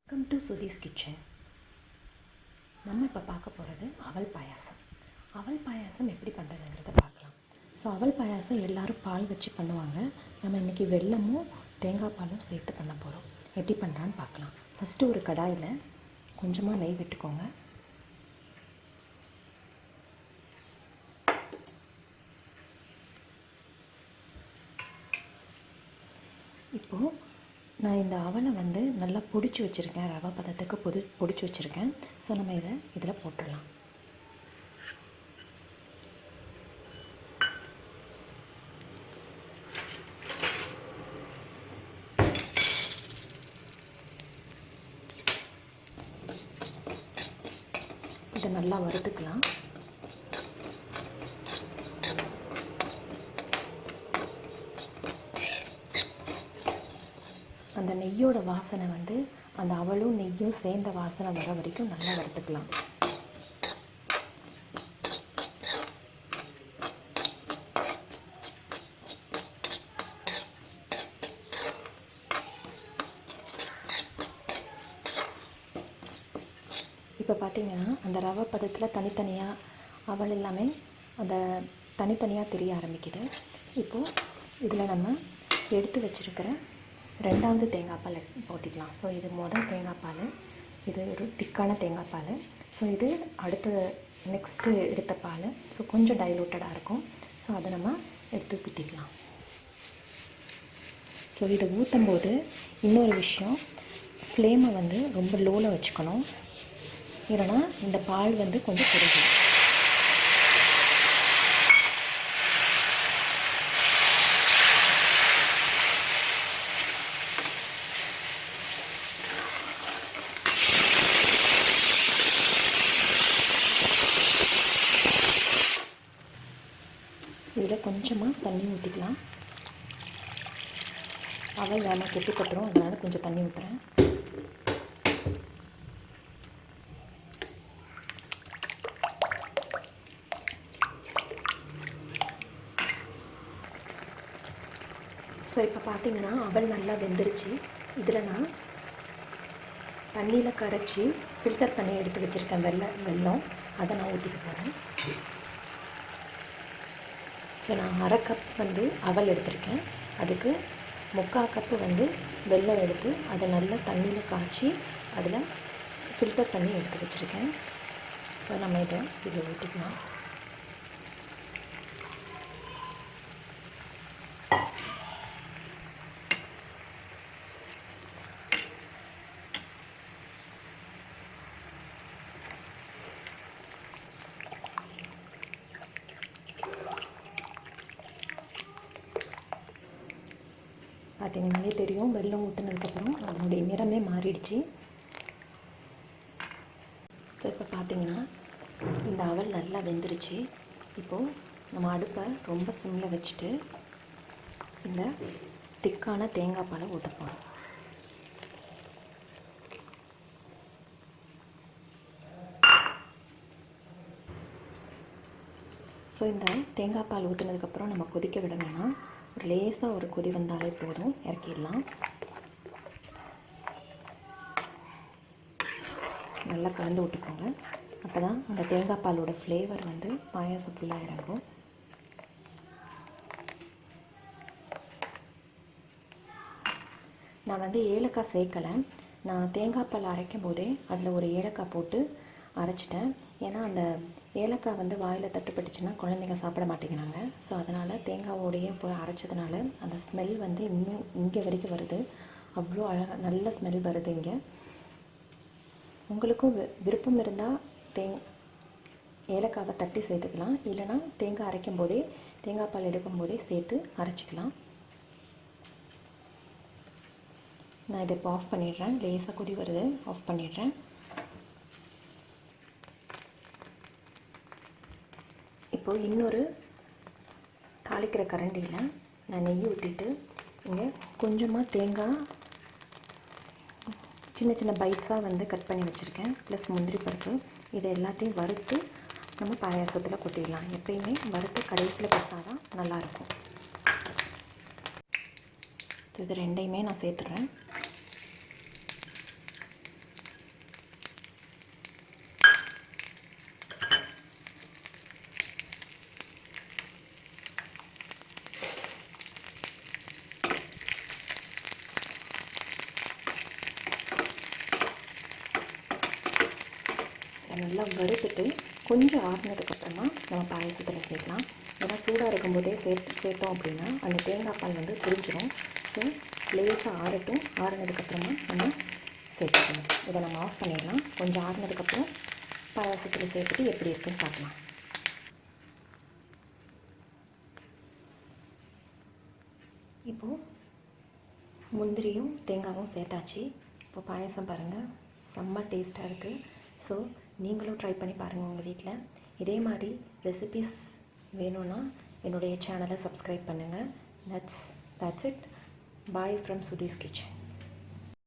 Welcome to Sudhi's kitchen. நம்ம இப்போ பார்க்க போகிறது அவல் பாயாசம். அவல் பாயாசம் எப்படி பண்ணுறதுங்கிறத பார்க்கலாம். ஸோ அவல் பாயாசம் எல்லோரும் பால் வச்சு பண்ணுவாங்க. நம்ம இன்றைக்கி வெல்லமும் தேங்காய் பாலும் சேர்த்து பண்ண போகிறோம். எப்படி பண்ணுறான்னு பார்க்கலாம். ஃபஸ்ட்டு ஒரு கடாயில் கொஞ்சமாக நெய் விட்டுக்கோங்க. இப்போது நான் இந்த அவலை நல்லா பொடிச்சு வச்சுருக்கேன். ரவை பதத்துக்கு பொடிச்சு வச்சுருக்கேன். ஸோ நம்ம இதில் போட்டுடலாம். இதை நல்லா வறுத்துக்கலாம். அந்த நெய்யோட வாசனை அந்த அவலும் நெய்யும் சேர்ந்த வாசனை வர வரைக்கும் நல்லா வறுத்துக்கலாம். இப்போ பார்த்திங்கன்னா அந்த ரவை பதத்தில் தனித்தனியாக அவல் எல்லாமே அந்த தனித்தனியாக தெரிய ஆரம்பிக்குது. இப்போது இதில் நம்ம எடுத்து வச்சுருக்கிற ரெண்டாவது தேங்காய் பால் ஊற்றிக்கலாம். ஸோ இது முதல் தேங்காய் பால், இது ஒரு திக்கான தேங்காய் பால். ஸோ இது அடுத்த நெக்ஸ்ட்டு எடுத்த பால். ஸோ கொஞ்சம் டைலூட்டடாக இருக்கும். ஸோ அதை நம்ம எடுத்து ஊற்றிக்கலாம். ஸோ இதை ஊற்றும்போது இன்னொரு விஷயம், ஃப்ளேமை ரொம்ப லோவில் வச்சுக்கணும். இல்லைனா இந்த பால் கொஞ்சம் குறையும். இதில் கொஞ்சமாக தண்ணி ஊற்றிக்கலாம். அவல் வேணால் கெட்டிப்பட்டுரும், அதனால் கொஞ்சம் தண்ணி ஊற்றுறேன். ஸோ இப்போ பார்த்திங்கன்னா அவல் நல்லா வெந்துருச்சு. இதில் நான் தண்ணியில் கரைச்சி ஃபில்டர் பண்ணி எடுத்து வச்சுருக்கேன் வெல்லம். அதை நான் ஊற்றிக்க போகிறேன். ஸோ நான் அரை கப் அவல் எடுத்திருக்கேன். அதுக்கு 3/4 கப்பு வெல்லம் எடுத்து அதை நல்லா தண்ணியில் காய்ச்சி அதில் ஃபில்டர் பண்ணி எடுத்து வச்சுருக்கேன். ஸோ நம்ம இதில் ஊற்றிக்கலாம். பார்த்திங்கனாலே தெரியும், வெல்லம் ஊற்றுனதுக்கப்புறம் அதனுடைய நிறமே மாறிடுச்சு. ஸோ இப்போ பார்த்திங்கன்னா இந்த அவல் நல்லா வெந்துருச்சு. இப்போது நம்ம அடுப்பை ரொம்ப சிம்மில் வச்சுட்டு இந்த திக்கான தேங்காய் பாலை ஊற்ற போகிறோம். ஸோ இந்த தேங்காய் பால் ஊற்றுனதுக்கப்புறம் நம்ம கொதிக்க விட வேணாம். ஒரு லேசாக ஒரு கொதி வந்தாலே போதும், இறக்கிடலாம். நல்லா கலந்து விட்டுக்கோங்க. அப்போ தான் அந்த தேங்காய் பாலோட ஃப்ளேவர் பாயாசம் ஃபுல்லாக இறங்கும். நான் ஏலக்காய் சேர்க்கலை. நான் தேங்காய் பால் அரைக்கும் போதே அதில் ஒரு ஏலக்காய் போட்டு அரைச்சிட்டேன். ஏன்னா அந்த ஏலக்காய் வாயில் தட்டுப்பட்டுச்சுன்னா குழந்தைங்க சாப்பிட மாட்டேங்கிறாங்க. ஸோ அதனால் தேங்காவோடையே போய் அரைச்சதுனால அந்த ஸ்மெல் இன்னும் இங்கே வரைக்கும் வருது. அவ்வளோ அழகாக நல்ல ஸ்மெல் வருது இங்கே. உங்களுக்கும் விருப்பம் இருந்தால் ஏலக்காவை தட்டி சேர்த்துக்கலாம். இல்லைனா தேங்காய் அரைக்கும் போதே தேங்காய் பால் எடுக்கும் போதே சேர்த்து அரைச்சிக்கலாம். நான் இதை இப்போ ஆஃப் பண்ணிடுறேன். லேசாக கொதி வருது, ஆஃப் பண்ணிடுறேன். இப்போது இன்னொரு தாளிக்கிற கரண்டியில் நான் நெய் ஊற்றிட்டு இங்கே கொஞ்சமாக தேங்காய் சின்ன சின்ன பைட்ஸாக கட் பண்ணி வச்சுருக்கேன். ப்ளஸ் முந்திரி பருப்பு, இதை எல்லாத்தையும் வறுத்து நம்ம பாயாசத்தில் கொட்டிடலாம். எப்பயுமே வறுத்து கடைசியில் கொட்டால் தான் நல்லாயிருக்கும். இது ரெண்டையுமே நான் சேர்த்துறேன். நல்லா வறுத்துட்டு கொஞ்சம் ஆறுனதுக்கப்புறமா நம்ம பாயசத்தில் சேர்க்கலாம். ஏன்னா சூடாக இருக்கும்போதே சேர்த்தோம் அப்படின்னா அந்த தேங்காய் பால் வந்து புரிஞ்சிடும். ஸோ லேசாக ஆறட்டும். ஆறுனதுக்கப்புறமா நம்ம சேர்த்துக்கணும். இதை நம்ம ஆஃப் பண்ணிடலாம். கொஞ்சம் ஆறுனதுக்கப்புறம் பாயாசத்தில் சேர்த்துட்டு எப்படி இருக்குன்னு பார்க்கலாம். இப்போது முந்திரியும் தேங்காயும் சேர்த்தாச்சு. இப்போ பாயசம் பாருங்கள், செம்ம டேஸ்ட்டாக இருக்குது. ஸோ நீங்களும் ட்ரை பண்ணி பாருங்கள் உங்கள் வீட்டில். இதே மாதிரி ரெசிபீஸ் வேணும்னா என்னுடைய சேனலை சப்ஸ்கிரைப் பண்ணுங்கள். That's it. Bye from Sudhi's kitchen.